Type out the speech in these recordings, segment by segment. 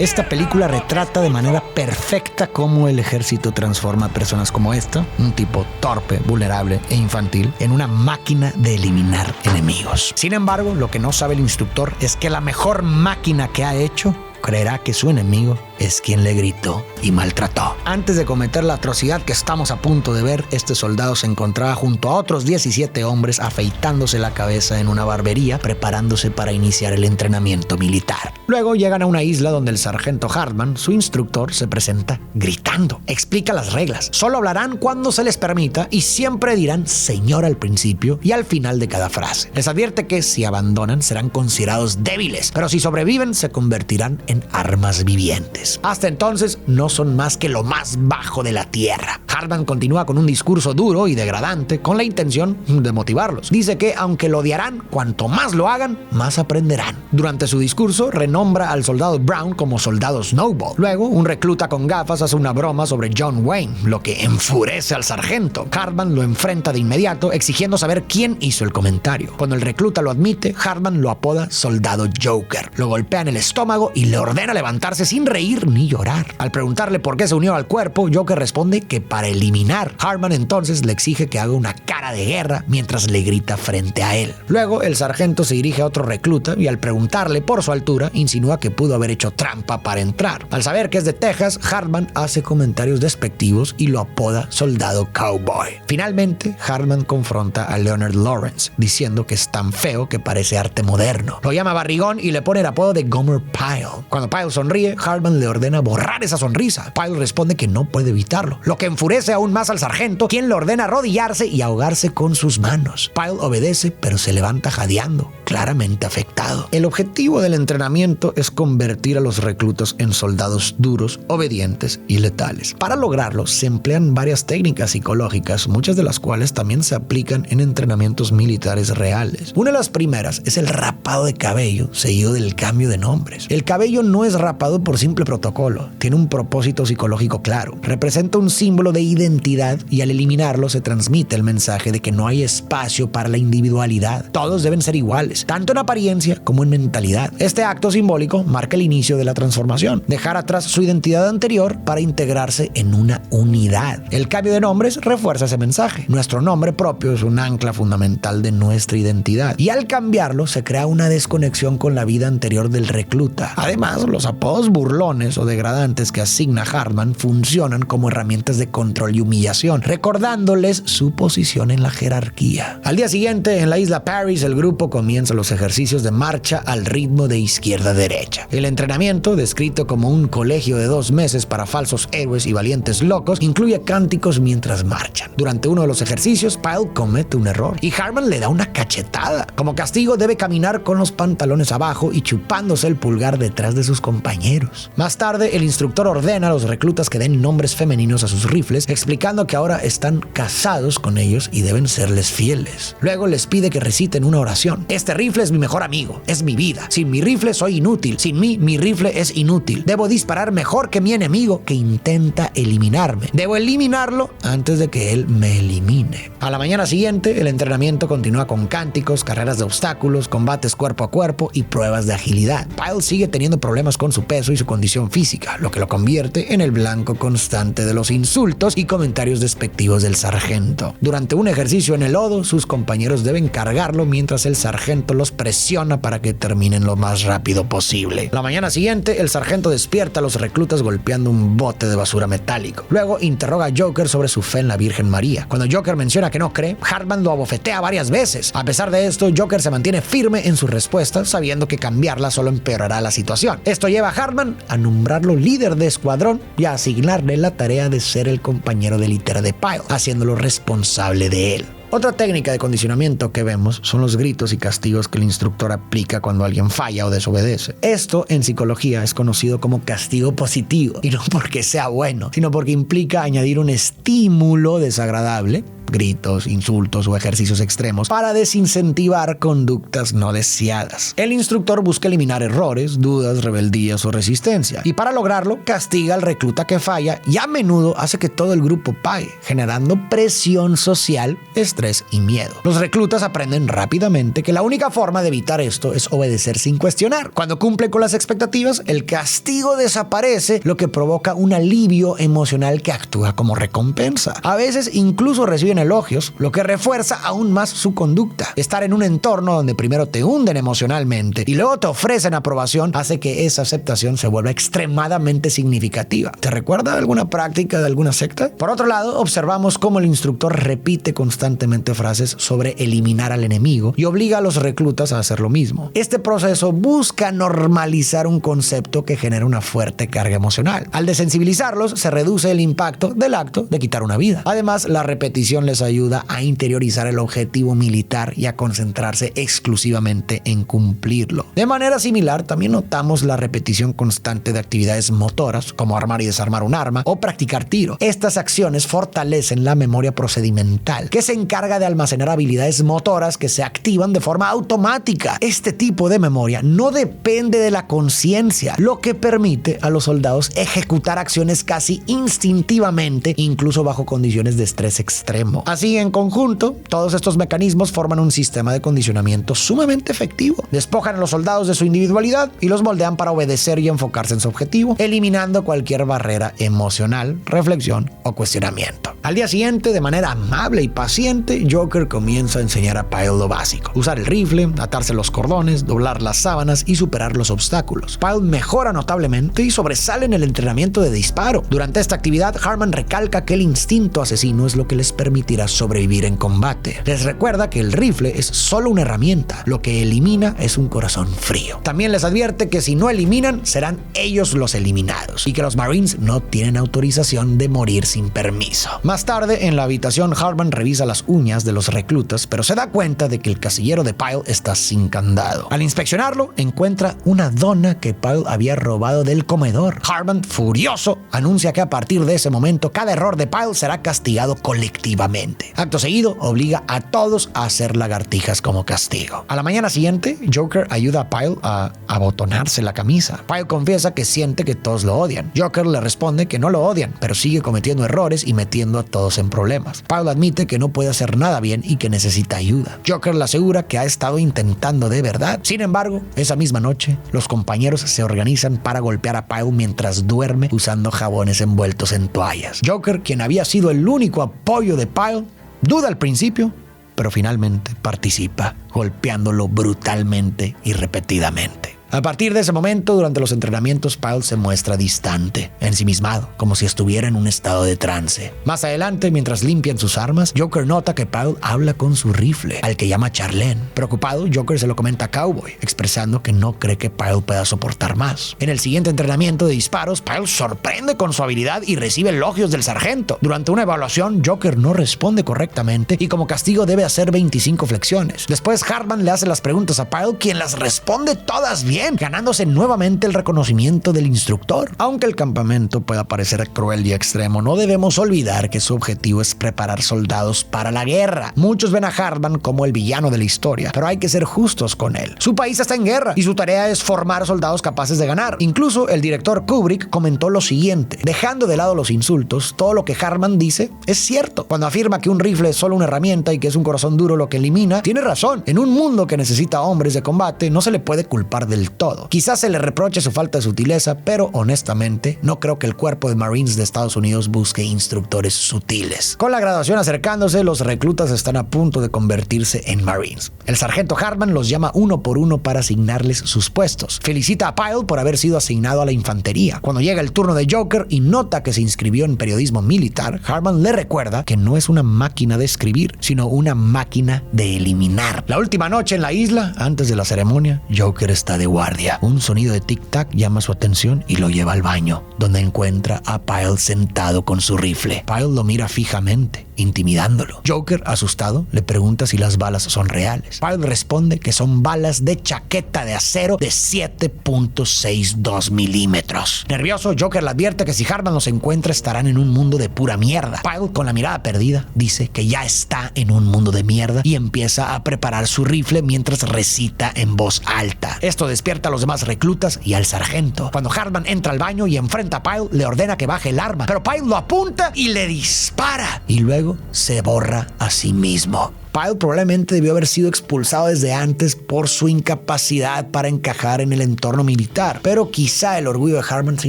Esta película retrata de manera perfecta cómo el ejército transforma a personas como esta, un tipo torpe, vulnerable e infantil, en una máquina de eliminar enemigos. Sin embargo, lo que no sabe el instructor es que la mejor máquina que ha hecho creerá que su enemigo es quien le gritó y maltrató. Antes de cometer la atrocidad que estamos a punto de ver, este soldado se encontraba junto a otros 17 hombres afeitándose la cabeza en una barbería, preparándose para iniciar el entrenamiento militar. Luego llegan a una isla donde el sargento Hartman, su instructor, se presenta gritando. Explica las reglas. Solo hablarán cuando se les permita y siempre dirán señor al principio y al final de cada frase. Les advierte que si abandonan serán considerados débiles, pero si sobreviven se convertirán en armas vivientes. Hasta entonces no son más que lo más bajo de la tierra. Hartman continúa con un discurso duro y degradante con la intención de motivarlos. Dice que aunque lo odiarán, cuanto más lo hagan, más aprenderán. Durante su discurso renombra al soldado Brown como soldado Snowball. Luego, un recluta con gafas hace una broma sobre John Wayne, lo que enfurece al sargento. Hartman lo enfrenta de inmediato, exigiendo saber quién hizo el comentario. Cuando el recluta lo admite, Hartman lo apoda soldado Joker. Lo golpea en el estómago y le ordena levantarse sin reír ni llorar. Al preguntarle por qué se unió al cuerpo, Joker responde que para eliminar. Hartman entonces le exige que haga una cara de guerra mientras le grita frente a él. Luego el sargento se dirige a otro recluta y al preguntarle por su altura, insinúa que pudo haber hecho trampa para entrar. Al saber que es de Texas, Hartman hace comentarios despectivos y lo apoda soldado cowboy. Finalmente, Hartman confronta a Leonard Lawrence, diciendo que es tan feo que parece arte moderno. Lo llama barrigón y le pone el apodo de Gomer Pyle. Cuando Pyle sonríe, Hartman le ordena borrar esa sonrisa. Pyle responde que no puede evitarlo, lo que enfurece aún más al sargento, quien le ordena arrodillarse y ahogarse con sus manos. Pyle obedece, pero se levanta jadeando, claramente afectado. El objetivo del entrenamiento es convertir a los reclutas en soldados duros, obedientes y letales. Para lograrlo, se emplean varias técnicas psicológicas, muchas de las cuales también se aplican en entrenamientos militares reales. Una de las primeras es el rapado de cabello, seguido del cambio de nombres. El cabello no es rapado por simple protocolo, tiene un propósito psicológico claro. Representa un símbolo de identidad y al eliminarlo se transmite el mensaje de que no hay espacio para la individualidad. Todos deben ser iguales, tanto en apariencia como en mentalidad. Este acto simbólico marca el inicio de la transformación, dejar atrás su identidad anterior para integrarse en una unidad. El cambio de nombres refuerza ese mensaje. Nuestro nombre propio es un ancla fundamental de nuestra identidad y al cambiarlo se crea una desconexión con la vida anterior del recluta. Además, los apodos burlones o degradantes que asigna Hartman funcionan como herramientas de control y humillación, recordándoles su posición en la jerarquía. Al día siguiente, en la isla Paris, el grupo comienza los ejercicios de marcha al ritmo de izquierda a derecha. El entrenamiento, descrito como un colegio de 2 meses para falsos héroes y valientes locos, incluye cánticos mientras marchan. Durante uno de los ejercicios, Pyle comete un error y Hartman le da una cachetada. Como castigo, debe caminar con los pantalones abajo y chupándose el pulgar detrás de sus compañeros. Más tarde, el instructor ordena a los reclutas que den nombres femeninos a sus rifles, explicando que ahora están casados con ellos y deben serles fieles. Luego les pide que reciten una oración. Este rifle es mi mejor amigo, es mi vida. Sin mi rifle soy inútil. Sin mí, mi rifle es inútil. Debo disparar mejor que mi enemigo que intenta eliminarme. Debo eliminarlo antes de que él me elimine. A la mañana siguiente, el entrenamiento continúa con cánticos, carreras de obstáculos, combates cuerpo a cuerpo y pruebas de agilidad. Pyle sigue teniendo problemas con su peso y su condición física, lo que lo convierte en el blanco constante de los insultos y comentarios despectivos del sargento. Durante un ejercicio en el lodo, sus compañeros deben cargarlo mientras el sargento los presiona para que terminen lo más rápido posible. La mañana siguiente, el sargento despierta a los reclutas golpeando un bote de basura metálico. Luego interroga a Joker sobre su fe en la Virgen María. Cuando Joker menciona que no cree, Hartman lo abofetea varias veces. A pesar de esto, Joker se mantiene firme en su respuesta, sabiendo que cambiarla solo empeorará la situación. Esto lleva a Hartman a nombrarlo líder de escuadrón y a asignarle la tarea de ser el compañero de litera de Pyle, haciéndolo responsable de él. Otra técnica de condicionamiento que vemos son los gritos y castigos que el instructor aplica cuando alguien falla o desobedece. Esto en psicología es conocido como castigo positivo, y no porque sea bueno, sino porque implica añadir un estímulo desagradable gritos, insultos o ejercicios extremos para desincentivar conductas no deseadas. El instructor busca eliminar errores, dudas, rebeldías o resistencia, y para lograrlo castiga al recluta que falla y a menudo hace que todo el grupo pague, generando presión social, estrés y miedo. Los reclutas aprenden rápidamente que la única forma de evitar esto es obedecer sin cuestionar. Cuando cumple con las expectativas, el castigo desaparece, lo que provoca un alivio emocional que actúa como recompensa. A veces incluso reciben elogios, lo que refuerza aún más su conducta. Estar en un entorno donde primero te hunden emocionalmente y luego te ofrecen aprobación hace que esa aceptación se vuelva extremadamente significativa. ¿Te recuerda alguna práctica de alguna secta? Por otro lado, observamos cómo el instructor repite constantemente frases sobre eliminar al enemigo y obliga a los reclutas a hacer lo mismo. Este proceso busca normalizar un concepto que genera una fuerte carga emocional. Al desensibilizarlos, se reduce el impacto del acto de quitar una vida. Además, la repetición les ayuda a interiorizar el objetivo militar y a concentrarse exclusivamente en cumplirlo. De manera similar, también notamos la repetición constante de actividades motoras, como armar y desarmar un arma o practicar tiro. Estas acciones fortalecen la memoria procedimental, que se encarga de almacenar habilidades motoras que se activan de forma automática. Este tipo de memoria no depende de la conciencia, lo que permite a los soldados ejecutar acciones casi instintivamente, incluso bajo condiciones de estrés extremo. Así, en conjunto, todos estos mecanismos forman un sistema de condicionamiento sumamente efectivo. Despojan a los soldados de su individualidad y los moldean para obedecer y enfocarse en su objetivo, eliminando cualquier barrera emocional, reflexión o cuestionamiento. Al día siguiente, de manera amable y paciente, Joker comienza a enseñar a Pyle lo básico: usar el rifle, atarse los cordones, doblar las sábanas y superar los obstáculos. Pyle mejora notablemente y sobresale en el entrenamiento de disparo. Durante esta actividad, Hartman recalca que el instinto asesino es lo que les permitirá sobrevivir en combate. Les recuerda que el rifle es solo una herramienta, lo que elimina es un corazón frío. También les advierte que si no eliminan, serán ellos los eliminados y que los Marines no tienen autorización de morir sin permiso. Más tarde, en la habitación, Hartman revisa las uñas de los reclutas, pero se da cuenta de que el casillero de Pyle está sin candado. Al inspeccionarlo, encuentra una dona que Pyle había robado del comedor. Hartman, furioso, anuncia que a partir de ese momento cada error de Pyle será castigado colectivamente. Acto seguido, obliga a todos a hacer lagartijas como castigo. A la mañana siguiente, Joker ayuda a Pyle a abotonarse la camisa. Pyle confiesa que siente que todos lo odian. Joker le responde que no lo odian, pero sigue cometiendo errores y metiendo a todos en problemas. Pyle admite que no puede hacer nada bien y que necesita ayuda. Joker le asegura que ha estado intentando de verdad. Sin embargo, esa misma noche, los compañeros se organizan para golpear a Pyle mientras duerme usando jabones envueltos en toallas. Joker, quien había sido el único apoyo de Pyle, duda al principio, pero finalmente participa, golpeándolo brutalmente y repetidamente. A partir de ese momento, durante los entrenamientos, Pyle se muestra distante, ensimismado, como si estuviera en un estado de trance. Más adelante, mientras limpian sus armas, Joker nota que Pyle habla con su rifle, al que llama Charlene. Preocupado, Joker se lo comenta a Cowboy, expresando que no cree que Pyle pueda soportar más. En el siguiente entrenamiento de disparos, Pyle sorprende con su habilidad y recibe elogios del sargento. Durante una evaluación, Joker no responde correctamente y como castigo debe hacer 25 flexiones. Después, Hartman le hace las preguntas a Pyle, quien las responde todas bien, ganándose nuevamente el reconocimiento del instructor. Aunque el campamento pueda parecer cruel y extremo, no debemos olvidar que su objetivo es preparar soldados para la guerra. Muchos ven a Hartman como el villano de la historia, pero hay que ser justos con él. Su país está en guerra y su tarea es formar soldados capaces de ganar. Incluso el director Kubrick comentó lo siguiente: dejando de lado los insultos, todo lo que Hartman dice es cierto. Cuando afirma que un rifle es solo una herramienta y que es un corazón duro lo que elimina, tiene razón. En un mundo que necesita hombres de combate, no se le puede culpar del todo. Quizás se le reproche su falta de sutileza, pero honestamente no creo que el cuerpo de Marines de Estados Unidos busque instructores sutiles. Con la graduación acercándose, los reclutas están a punto de convertirse en Marines. El sargento Hartman los llama uno por uno para asignarles sus puestos. Felicita a Pyle por haber sido asignado a la infantería. Cuando llega el turno de Joker y nota que se inscribió en periodismo militar, Hartman le recuerda que no es una máquina de escribir, sino una máquina de eliminar. La última noche en la isla, antes de la ceremonia, Joker está de guardia. guardia. Un sonido de tic-tac llama su atención y lo lleva al baño, donde encuentra a Pyle sentado con su rifle. Pyle lo mira fijamente, intimidándolo. Joker, asustado, le pregunta si las balas son reales. Pyle responde que son balas de chaqueta de acero de 7.62 milímetros. Nervioso, Joker le advierte que si Hartman los encuentra estarán en un mundo de pura mierda. Pyle, con la mirada perdida, dice que ya está en un mundo de mierda y empieza a preparar su rifle mientras recita en voz alta. Esto despierta a los demás reclutas y al sargento. Cuando Hartman entra al baño y enfrenta a Pyle, le ordena que baje el arma, pero Pyle lo apunta y le dispara, y luego se borra a sí mismo. Pyle probablemente debió haber sido expulsado desde antes por su incapacidad para encajar en el entorno militar, pero quizá el orgullo de Hartman se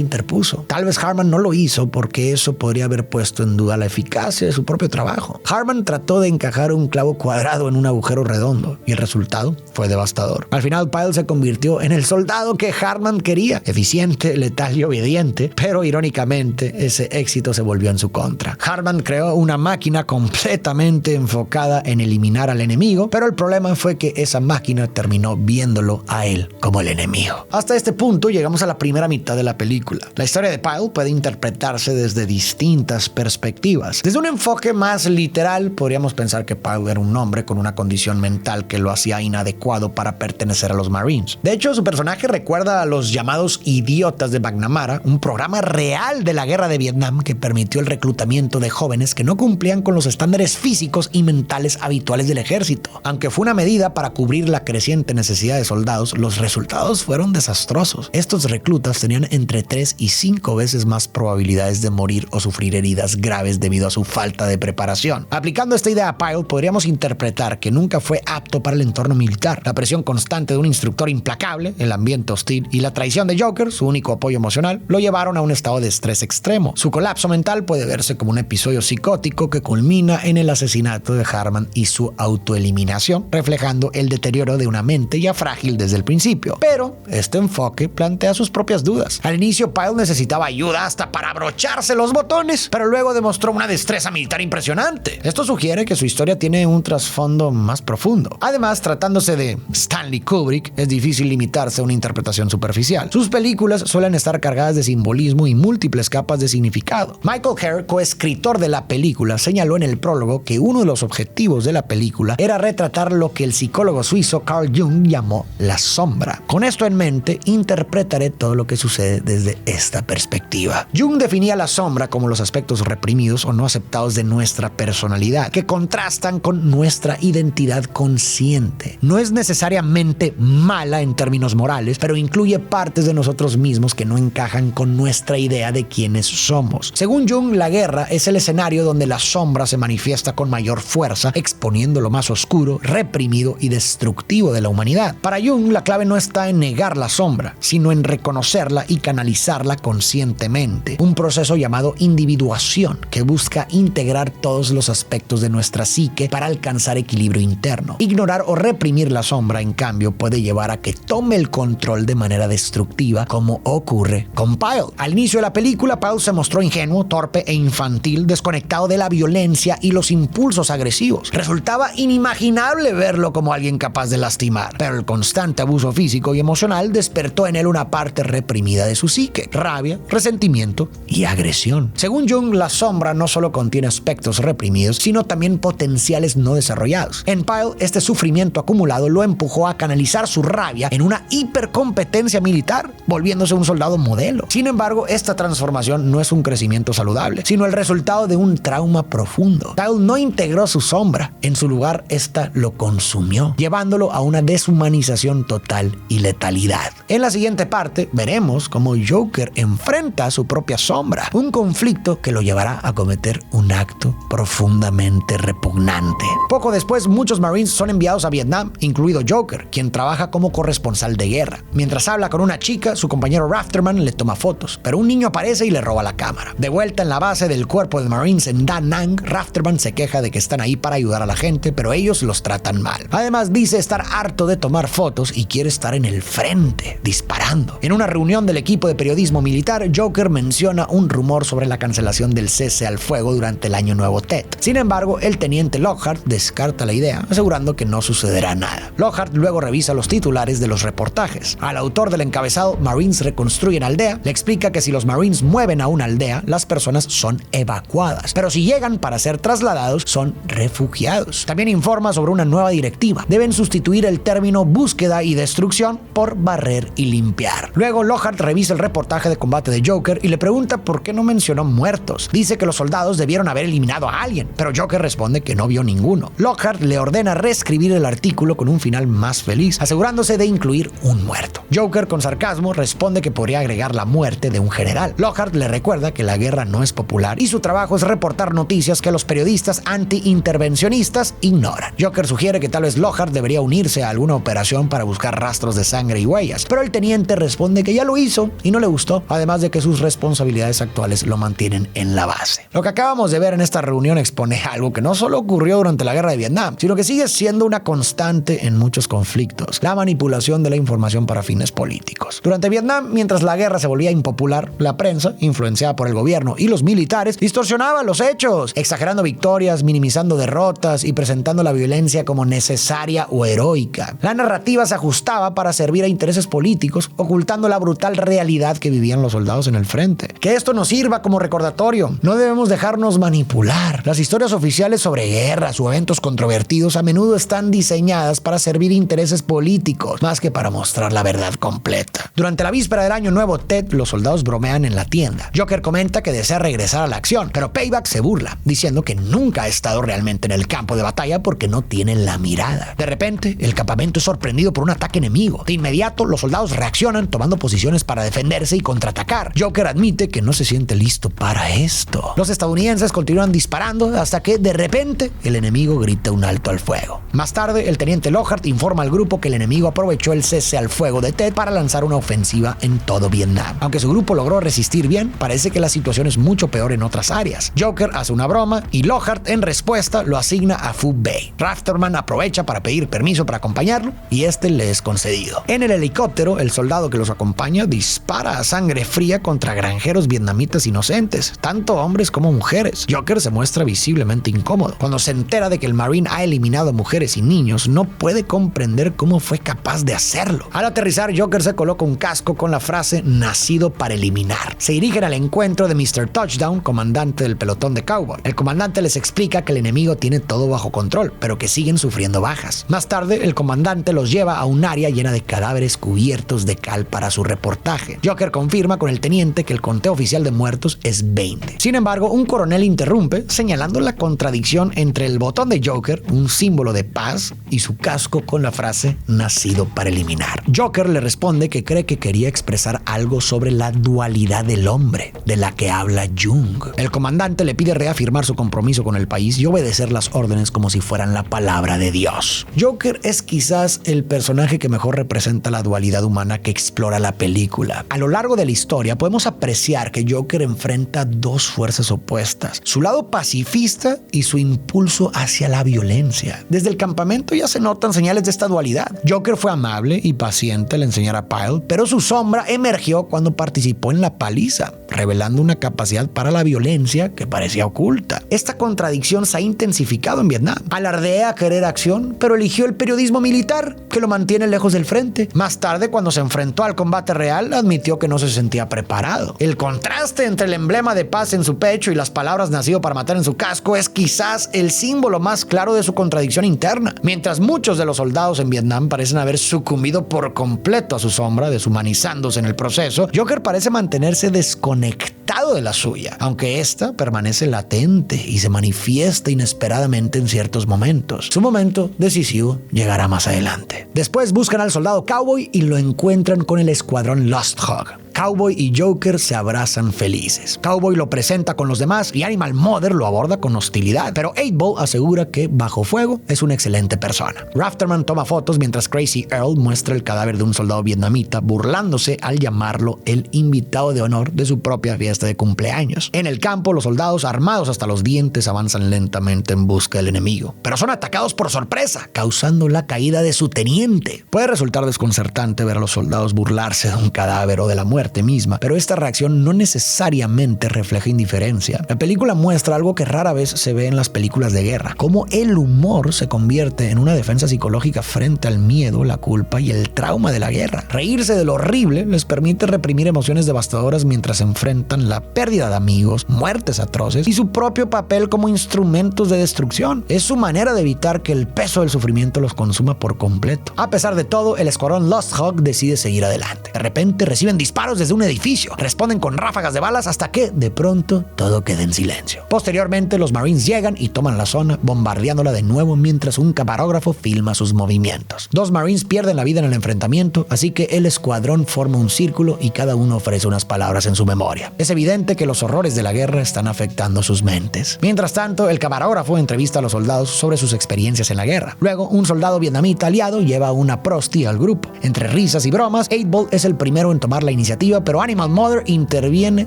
interpuso. Tal vez Hartman no lo hizo porque eso podría haber puesto en duda la eficacia de su propio trabajo. Hartman trató de encajar un clavo cuadrado en un agujero redondo y el resultado fue devastador. Al final, Pyle se convirtió en el soldado que Hartman quería: eficiente, letal y obediente, pero irónicamente ese éxito se volvió en su contra. Hartman creó una máquina completamente enfocada en eliminar al enemigo, pero el problema fue que esa máquina terminó viéndolo a él como el enemigo. Hasta este punto llegamos a la primera mitad de la película. La historia de Pyle puede interpretarse desde distintas perspectivas. Desde un enfoque más literal, podríamos pensar que Pyle era un hombre con una condición mental que lo hacía inadecuado para pertenecer a los Marines. De hecho, su personaje recuerda a los llamados idiotas de McNamara, un programa real de la guerra de Vietnam que permitió el reclutamiento de jóvenes que no cumplían con los estándares físicos y mentales habituales del ejército. Aunque fue una medida para cubrir la creciente necesidad de soldados, los resultados fueron desastrosos. Estos reclutas tenían entre 3 y 5 veces más probabilidades de morir o sufrir heridas graves debido a su falta de preparación. Aplicando esta idea a Pyle, podríamos interpretar que nunca fue apto para el entorno militar. La presión constante de un instructor implacable, el ambiente hostil y la traición de Joker, su único apoyo emocional, lo llevaron a un estado de estrés extremo. Su colapso mental puede verse como un episodio psicótico que culmina en el asesinato de Hartman y su autoeliminación, reflejando el deterioro de una mente ya frágil desde el principio. Pero este enfoque plantea sus propias dudas. Al inicio, Pyle necesitaba ayuda hasta para abrocharse los botones, pero luego demostró una destreza militar impresionante. Esto sugiere que su historia tiene un trasfondo más profundo. Además, tratándose de Stanley Kubrick, es difícil limitarse a una interpretación superficial. Sus películas suelen estar cargadas de simbolismo y múltiples capas de significado. Michael Herr, coescritor de la película, señaló en el prólogo que uno de los objetivos de la película era retratar lo que el psicólogo suizo Carl Jung llamó la sombra. Con esto en mente, interpretaré todo lo que sucede desde esta perspectiva. Jung definía la sombra como los aspectos reprimidos o no aceptados de nuestra personalidad, que contrastan con nuestra identidad consciente. No es necesariamente mala en términos morales, pero incluye partes de nosotros mismos que no encajan con nuestra idea de quiénes somos. Según Jung, la guerra es el escenario donde la sombra se manifiesta con mayor fuerza, exponiendo lo más oscuro, reprimido y destructivo de la humanidad. Para Jung, la clave no está en negar la sombra, sino en reconocerla y canalizarla conscientemente. Un proceso llamado individuación que busca integrar todos los aspectos de nuestra psique para alcanzar equilibrio interno. Ignorar o reprimir la sombra, en cambio, puede llevar a que tome el control de manera destructiva, como ocurre con Pyle. Al inicio de la película, Pyle se mostró ingenuo, torpe e infantil, desconectado de la violencia y los impulsos agresivos. Resultaba inimaginable verlo como alguien capaz de lastimar, pero el constante abuso físico y emocional despertó en él una parte reprimida de su psique: rabia, resentimiento y agresión. Según Jung, la sombra no solo contiene aspectos reprimidos, sino también potenciales no desarrollados. En Pyle, este sufrimiento acumulado lo empujó a canalizar su rabia en una hipercompetencia militar, volviéndose un soldado modelo. Sin embargo, esta transformación no es un crecimiento saludable, sino el resultado de un trauma profundo. Pyle no integró su sombra, en su lugar, esta lo consumió, llevándolo a una deshumanización total y letalidad. En la siguiente parte, veremos cómo Joker enfrenta su propia sombra, un conflicto que lo llevará a cometer un acto profundamente repugnante. Poco después, muchos Marines son enviados a Vietnam, incluido Joker, quien trabaja como corresponsal de guerra. Mientras habla con una chica, su compañero Rafterman le toma fotos, pero un niño aparece y le roba la cámara. De vuelta en la base del cuerpo de Marines en Da Nang, Rafterman se queja de que están ahí para ayudar a la gente, pero ellos los tratan mal. Además, dice estar harto de tomar fotos y quiere estar en el frente, disparando. En una reunión del equipo de periodismo militar, Joker menciona un rumor sobre la cancelación del cese al fuego durante el Año Nuevo Tet. Sin embargo, el teniente Lockhart descarta la idea, asegurando que no sucederá nada. Lockhart luego revisa los titulares de los reportajes. Al autor del encabezado Marines reconstruyen aldea, le explica que si los Marines mueven a una aldea, las personas son evacuadas, pero si llegan para ser trasladados, son refugiados. También informa sobre una nueva directiva. Deben sustituir el término búsqueda y destrucción por barrer y limpiar. Luego, Lockhart revisa el reportaje de combate de Joker y le pregunta por qué no mencionó muertos. Dice que los soldados debieron haber eliminado a alguien, pero Joker responde que no vio ninguno. Lockhart le ordena reescribir el artículo con un final más feliz, asegurándose de incluir un muerto. Joker, con sarcasmo, responde que podría agregar la muerte de un general. Lockhart le recuerda que la guerra no es popular y su trabajo es reportar noticias que los periodistas anti-intervencionistas ignoran. Joker sugiere que tal vez Lockhart debería unirse a alguna operación para buscar rastros de sangre y huellas, pero el teniente responde que ya lo hizo y no le gustó, además de que sus responsabilidades actuales lo mantienen en la base. Lo que acabamos de ver en esta reunión expone algo que no solo ocurrió durante la guerra de Vietnam, sino que sigue siendo una constante en muchos conflictos: la manipulación de la información para fines políticos. Durante Vietnam, mientras la guerra se volvía impopular, la prensa, influenciada por el gobierno y los militares, distorsionaba los hechos, exagerando victorias, minimizando derrotas y presentando la violencia como necesaria o heroica. La narrativa se ajustaba para servir a intereses políticos, ocultando la brutal realidad que vivían los soldados en el frente. Que esto nos sirva como recordatorio. No debemos dejarnos manipular. Las historias oficiales sobre guerras o eventos controvertidos a menudo están diseñadas para servir intereses políticos, más que para mostrar la verdad completa. Durante la víspera del Año Nuevo Tet, los soldados bromean en la tienda. Joker comenta que desea regresar a la acción, pero Payback se burla, diciendo que nunca ha estado realmente en el campo de batalla porque no tiene la mirada. De repente, el campamento es sorprendido por un ataque enemigo. De inmediato, los soldados reaccionan tomando posiciones para defenderse y contraatacar. Joker admite que no se siente listo para esto. Los estadounidenses continúan disparando hasta que, de repente, el enemigo grita un alto al fuego. Más tarde, el teniente Lockhart informa al grupo que el enemigo aprovechó el cese al fuego de Tet para lanzar una ofensiva en todo Vietnam. Aunque su grupo logró resistir bien, parece que la situación es mucho peor en otras áreas. Joker hace una broma y Lockhart, en respuesta, lo asigna a Phu Bay. Rafterman aprovecha para pedir permiso para acompañarlo y este le es concedido. En el helicóptero, el soldado que los acompaña dispara a sangre fría contra granjeros vietnamitas inocentes, tanto hombres como mujeres. Joker se muestra visiblemente incómodo. Cuando se entera de que el Marine ha eliminado mujeres y niños, no puede comprender cómo fue capaz de hacerlo. Al aterrizar, Joker se coloca un casco con la frase "nacido para eliminar". Se dirigen al encuentro de Mr. Touchdown, comandante del pelotón de Cowboy. El comandante les explica que el enemigo tiene todo bajo control, pero que siguen sufriendo bajas. Más tarde, el comandante los lleva a un área llena de cadáveres cubiertos de cal para su reportaje. Joker confirma con el teniente que el conteo oficial de muertos es 20. Sin embargo, un coronel interrumpe, señalando la contradicción entre el botón de Joker, un símbolo de paz, y su casco con la frase "nacido para eliminar". Joker le responde que cree que quería expresar algo sobre la dualidad del hombre, de la que habla Jung. El comandante le pide reafirmar su compromiso con el país y obedecer las órdenes como si fueran la palabra de Dios. Joker es quizás el personaje que mejor representa la dualidad humana que explora la película. A lo largo de la historia podemos apreciar que Joker enfrenta dos fuerzas opuestas: su lado pacifista y su impulso hacia la violencia. Desde el campamento ya se notan señales de esta dualidad. Joker fue amable y paciente al enseñar a Pyle, pero su sombra emergió cuando participó en la paliza, revelando una capacidad para la violencia que parecía oculta. Esta contradicción se ha intensificado en Vietnam. Alardea querer acción, pero eligió el periodismo militar, que lo mantiene lejos del frente. Más tarde, cuando se enfrentó al combate real, admitió que no se sentía preparado. El contraste entre el emblema de paz en su pecho y las palabras "nacido para matar" en su casco es quizás el símbolo más claro de su contradicción interna. Mientras muchos de los soldados en Vietnam parecen haber sucumbido por completo a su sombra, deshumanizándose en el proceso, Joker parece mantenerse desconectado de la suya, aunque esta permanece latente y se manifiesta inesperadamente en ciertos momentos. Su momento decisivo llegará más adelante. Después buscan al soldado Cowboy y lo encuentran con el escuadrón Lost Hog. Cowboy y Joker se abrazan felices. Cowboy lo presenta con los demás y Animal Mother lo aborda con hostilidad, pero 8-Ball asegura que, bajo fuego, es una excelente persona. Rafterman toma fotos mientras Crazy Earl muestra el cadáver de un soldado vietnamita, burlándose al llamarlo el invitado de honor de su propia fiesta de cumpleaños. En el campo, los soldados, armados hasta los dientes, avanzan lentamente en busca del enemigo, pero son atacados por sorpresa, causando la caída de su teniente. Puede resultar desconcertante ver a los soldados burlarse de un cadáver o de la muerte misma, pero esta reacción no necesariamente refleja indiferencia. La película muestra algo que rara vez se ve en las películas de guerra, cómo el humor se convierte en una defensa psicológica frente al miedo, la culpa y el trauma de la guerra. Reírse de lo horrible les permite reprimir emociones devastadoras mientras enfrentan la pérdida de amigos, muertes atroces y su propio papel como instrumentos de destrucción. Es su manera de evitar que el peso del sufrimiento los consuma por completo. A pesar de todo, el escuadrón Lost Hawk decide seguir adelante. De repente reciben disparos desde un edificio, responden con ráfagas de balas hasta que, de pronto, todo queda en silencio. Posteriormente, los Marines llegan y toman la zona, bombardeándola de nuevo mientras un camarógrafo filma sus movimientos. 2 Marines pierden la vida en el enfrentamiento, así que el escuadrón forma un círculo y cada uno ofrece unas palabras en su memoria. Es evidente que los horrores de la guerra están afectando sus mentes. Mientras tanto, el camarógrafo entrevista a los soldados sobre sus experiencias en la guerra. Luego, un soldado vietnamita aliado lleva una prosti al grupo. Entre risas y bromas, 8-Ball es el primero en tomar la iniciativa, pero Animal Mother interviene,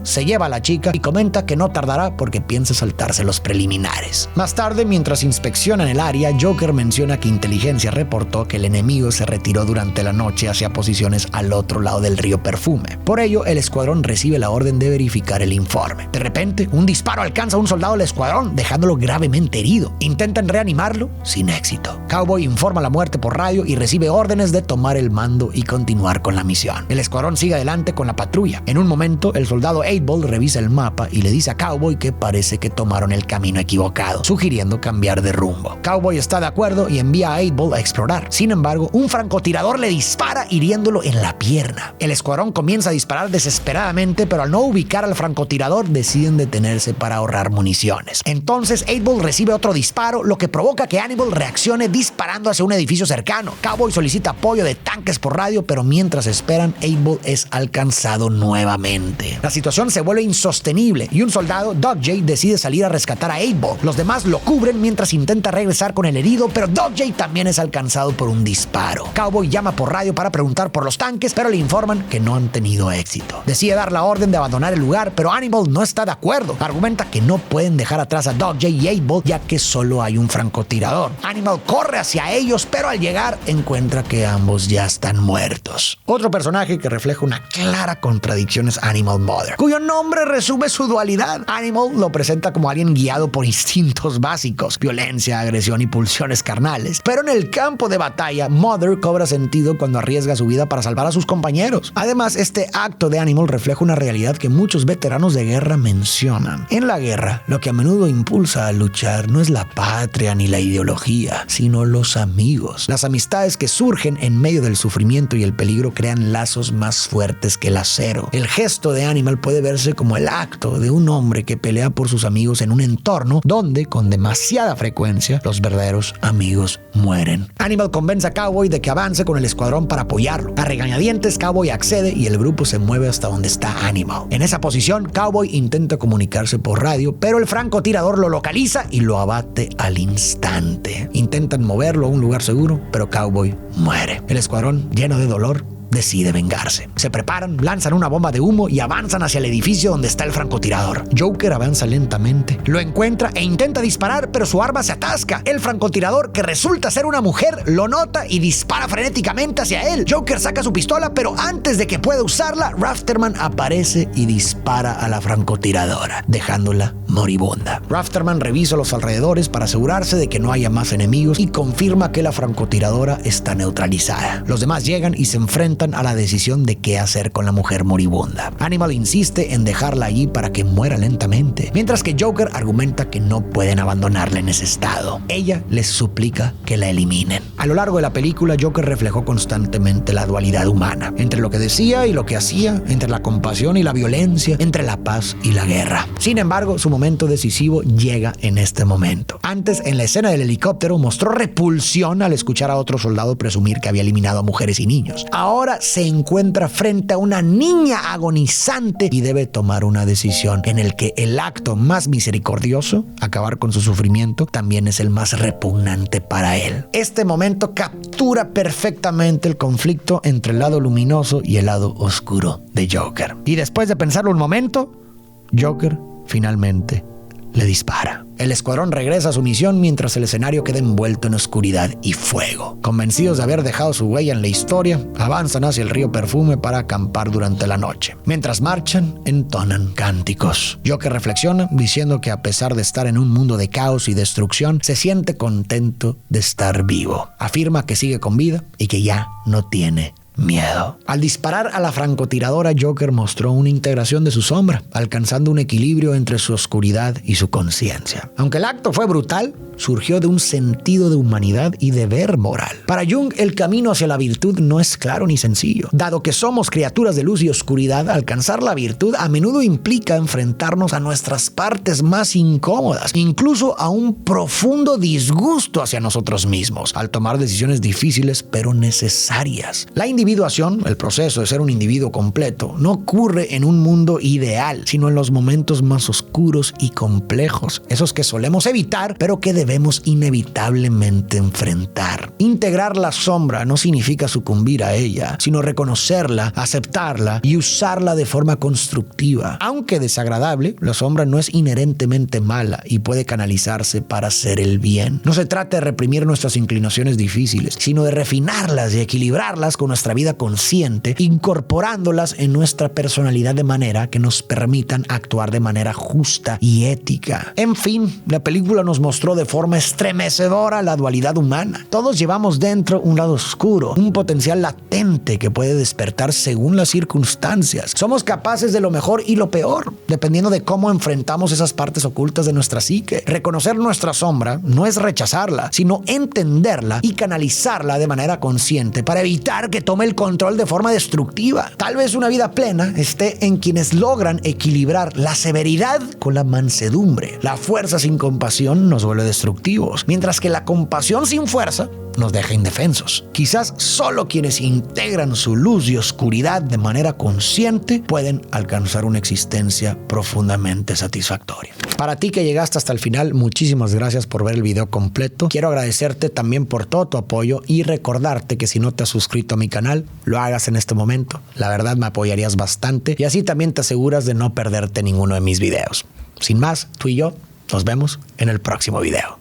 se lleva a la chica y comenta que no tardará porque piensa saltarse los preliminares. Más tarde, mientras inspeccionan el área, Joker menciona que inteligencia reportó que el enemigo se retiró durante la noche hacia posiciones al otro lado del río Perfume. Por ello, el escuadrón recibe la orden de verificar el informe. De repente, un disparo alcanza a un soldado del escuadrón, dejándolo gravemente herido. Intentan reanimarlo sin éxito. Cowboy informa la muerte por radio y recibe órdenes de tomar el mando y continuar con la misión. El escuadrón sigue adelante con la patrulla. En un momento, el soldado 8-Ball revisa el mapa y le dice a Cowboy que parece que tomaron el camino equivocado, sugiriendo cambiar de rumbo. Cowboy está de acuerdo y envía a 8-Ball a explorar. Sin embargo, un francotirador le dispara hiriéndolo en la pierna. El escuadrón comienza a disparar desesperadamente, pero al no ubicar al francotirador deciden detenerse para ahorrar municiones. Entonces 8-Ball recibe otro disparo, lo que provoca que Hannibal reaccione disparando hacia un edificio cercano. Cowboy solicita apoyo de tanques por radio, pero mientras esperan, 8-Ball es alcanzado nuevamente. La situación se vuelve insostenible y un soldado, Doc J, decide salir a rescatar a 8-Ball. Los demás lo cubren mientras intenta regresar con el herido, pero Doc J también es alcanzado por un disparo. Cowboy llama por radio para preguntar por los tanques, pero le informan que no han tenido éxito. Decide dar la orden de abandonar el lugar, pero Hannibal no está de acuerdo. Argumenta que no pueden dejar atrás a Doc J y 8-Ball, ya que solo hay un francotirador. Hannibal corre hacia ellos, pero al llegar encuentra que ambos ya están muertos. Otro personaje que refleja una clara contradicción es Animal Mother, cuyo nombre resume su dualidad. Animal lo presenta como alguien guiado por instintos básicos, violencia, agresión y pulsiones carnales. Pero en el campo de batalla, Mother cobra sentido cuando arriesga su vida para salvar a sus compañeros. Además, este acto de Animal refleja una realidad que muchos veteranos de guerra mencionan. En la guerra, lo que a menudo impulsa a luchar no es la patria ni la ideología, sino los amigos. Las amistades que surgen en medio del sufrimiento y el peligro crean lazos más fuertes que el acero. El gesto de Animal puede verse como el acto de un hombre que pelea por sus amigos en un entorno donde, con demasiada frecuencia, los verdaderos amigos mueren. Animal convence a Cowboy de que avance con el escuadrón para apoyarlo. A regañadientes, Cowboy accede y el grupo se mueve hasta donde está Animal. En esa posición, Cowboy intenta comunicarse por radio, pero el francotirador lo localiza y lo abate al instante. Intentan moverlo a un lugar seguro, pero Cowboy muere. El escuadrón, lleno de dolor, decide vengarse. Se preparan, lanzan una bomba de humo y avanzan hacia el edificio donde está el francotirador. Joker avanza lentamente, lo encuentra e intenta disparar, pero su arma se atasca. El francotirador, que resulta ser una mujer, lo nota y dispara frenéticamente hacia él. Joker saca su pistola, pero antes de que pueda usarla, Rafterman aparece y dispara a la francotiradora, dejándola moribunda. Rafterman revisa los alrededores para asegurarse de que no haya más enemigos y confirma que la francotiradora está neutralizada. Los demás llegan y se enfrentan a la decisión de qué hacer con la mujer moribunda. Animal insiste en dejarla allí para que muera lentamente, mientras que Joker argumenta que no pueden abandonarla en ese estado. Ella les suplica que la eliminen. A lo largo de la película, Joker reflejó constantemente la dualidad humana, entre lo que decía y lo que hacía, entre la compasión y la violencia, entre la paz y la guerra. Sin embargo, su momento momento decisivo llega en este momento. Antes, en la escena del helicóptero, mostró repulsión al escuchar a otro soldado presumir que había eliminado a mujeres y niños. Ahora se encuentra frente a una niña agonizante y debe tomar una decisión en el que el acto más misericordioso, acabar con su sufrimiento, también es el más repugnante para él. Este momento captura perfectamente el conflicto entre el lado luminoso y el lado oscuro de Joker. Y después de pensarlo un momento, Joker finalmente le dispara. El escuadrón regresa a su misión mientras el escenario queda envuelto en oscuridad y fuego. Convencidos de haber dejado su huella en la historia, avanzan hacia el río Perfume para acampar durante la noche. Mientras marchan, entonan cánticos. Joker reflexiona diciendo que a pesar de estar en un mundo de caos y destrucción, se siente contento de estar vivo. Afirma que sigue con vida y que ya no tiene miedo. Al disparar a la francotiradora, Joker mostró una integración de su sombra, alcanzando un equilibrio entre su oscuridad y su conciencia. Aunque el acto fue brutal, surgió de un sentido de humanidad y deber moral. Para Jung, el camino hacia la virtud no es claro ni sencillo. Dado que somos criaturas de luz y oscuridad, alcanzar la virtud a menudo implica enfrentarnos a nuestras partes más incómodas, incluso a un profundo disgusto hacia nosotros mismos, al tomar decisiones difíciles pero necesarias. La individuación, el proceso de ser un individuo completo, no ocurre en un mundo ideal, sino en los momentos más oscuros y complejos, esos que solemos evitar, pero que debemos inevitablemente enfrentar. Integrar la sombra no significa sucumbir a ella, sino reconocerla, aceptarla y usarla de forma constructiva. Aunque desagradable, la sombra no es inherentemente mala y puede canalizarse para hacer el bien. No se trata de reprimir nuestras inclinaciones difíciles, sino de refinarlas y equilibrarlas con nuestra vida consciente, incorporándolas en nuestra personalidad de manera que nos permitan actuar de manera justa y ética. En fin, la película nos mostró de forma estremecedora la dualidad humana. Todos llevamos dentro un lado oscuro, un potencial latente que puede despertar según las circunstancias. Somos capaces de lo mejor y lo peor, dependiendo de cómo enfrentamos esas partes ocultas de nuestra psique. Reconocer nuestra sombra no es rechazarla, sino entenderla y canalizarla de manera consciente para evitar que tome el control de forma destructiva. Tal vez una vida plena esté en quienes logran equilibrar la severidad con la mansedumbre. La fuerza sin compasión nos vuelve destructivos, mientras que la compasión sin fuerza nos deja indefensos. Quizás solo quienes integran su luz y oscuridad de manera consciente pueden alcanzar una existencia profundamente satisfactoria. Para ti que llegaste hasta el final, muchísimas gracias por ver el video completo. Quiero agradecerte también por todo tu apoyo y recordarte que si no te has suscrito a mi canal, lo hagas en este momento. La verdad me apoyarías bastante y así también te aseguras de no perderte ninguno de mis videos. Sin más, tú y yo nos vemos en el próximo video.